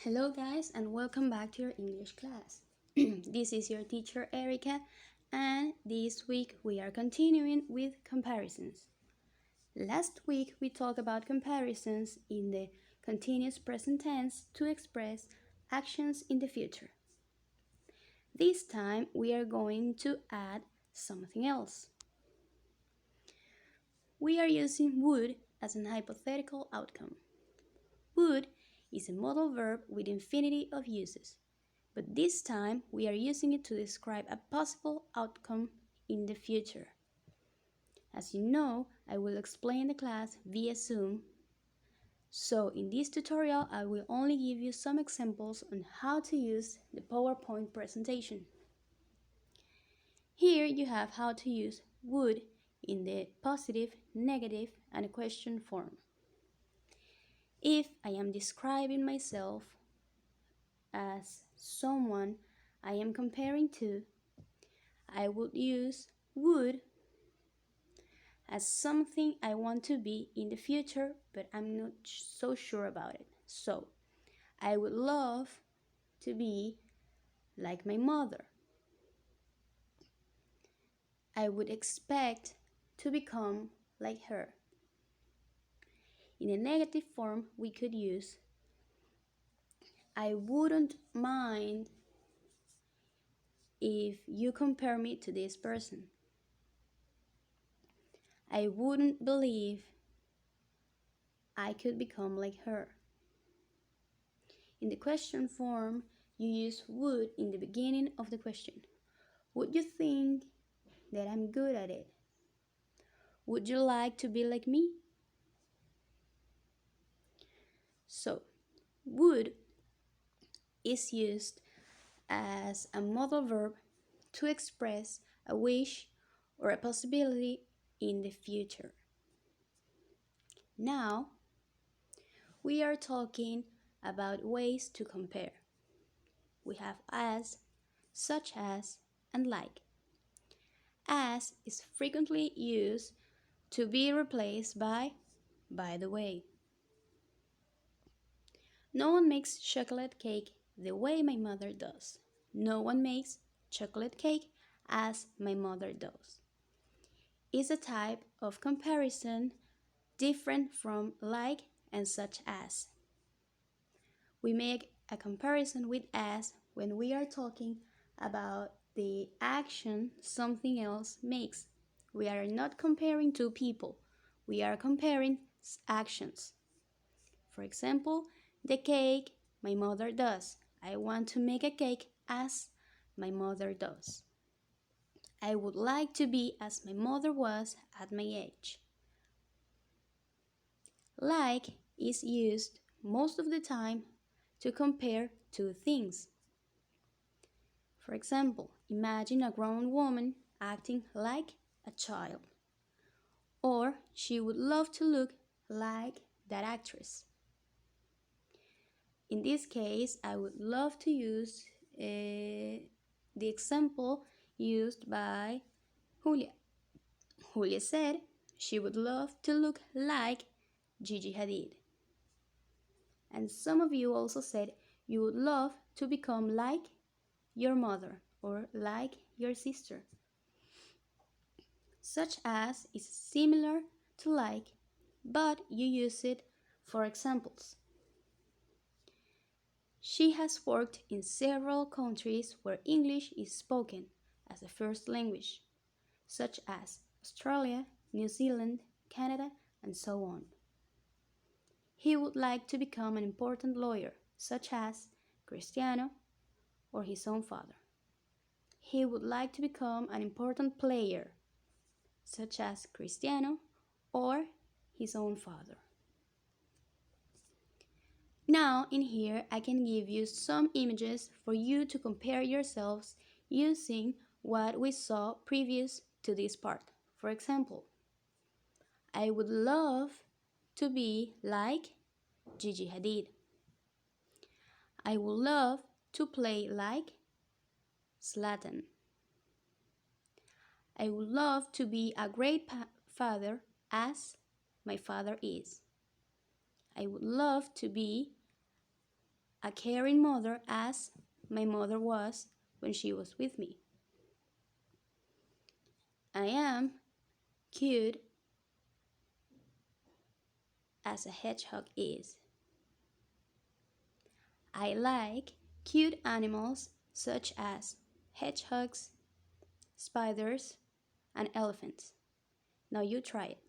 Hello guys and welcome back to your English class. This is your teacher Erica and this week we are continuing with comparisons. Last week we talked about comparisons in the continuous present tense to express actions in the future. This time we are going to add something else. We are using would as an hypothetical outcome. Would is a modal verb with infinity of uses, but this time we are using it to describe a possible outcome in the future. As you know, I will explain the class via Zoom, so in this tutorial I will only give you some examples on how to use the PowerPoint presentation. Here you have how to use would in the positive, negative, and question form. If I am describing myself as someone I am comparing to, I would use would as something I want to be in the future, but I'm not so sure about it. So, I would love to be like my mother. I would expect to become like her. In a negative form, we could use I wouldn't mind if you compare me to this person. I wouldn't believe I could become like her. In the question form, you use would in the beginning of the question. Would you think that I'm good at it? Would you like to be like me? So, would is used as a modal verb to express a wish or a possibility in the future. Now, we are talking about ways to compare. We have as, such as, and like. As is frequently used to be replaced by the way. No one makes chocolate cake the way my mother does. No one makes chocolate cake as my mother does. Is a type of comparison different from like and such as. We make a comparison with as when we are talking about the action something else makes. We are not comparing two people. We are comparing actions. For example, the cake my mother does. I want to make a cake as my mother does. I would like to be as my mother was at my age. Like is used most of the time to compare two things. For example, imagine a grown woman acting like a child. Or she would love to look like that actress. In this case, I would love to use the example used by Julia. Julia said she would love to look like Gigi Hadid. And some of you also said you would love to become like your mother or like your sister. Such as is similar to like, but you use it for examples. She has worked in several countries where English is spoken as a first language, such as Australia, New Zealand, Canada, and so on. He would like to become an important lawyer, such as Cristiano or his own father. He would like to become an important player, such as Cristiano or his own father. Now in here I can give you some images for you to compare yourselves using what we saw previous to this part. For example, I would love to be like Gigi Hadid. I would love to play like Zlatan. I would love to be a great father as my father is. I would love to be a caring mother as my mother was when she was with me. I am cute as a hedgehog is. I like cute animals such as hedgehogs, spiders, and elephants. Now you try it.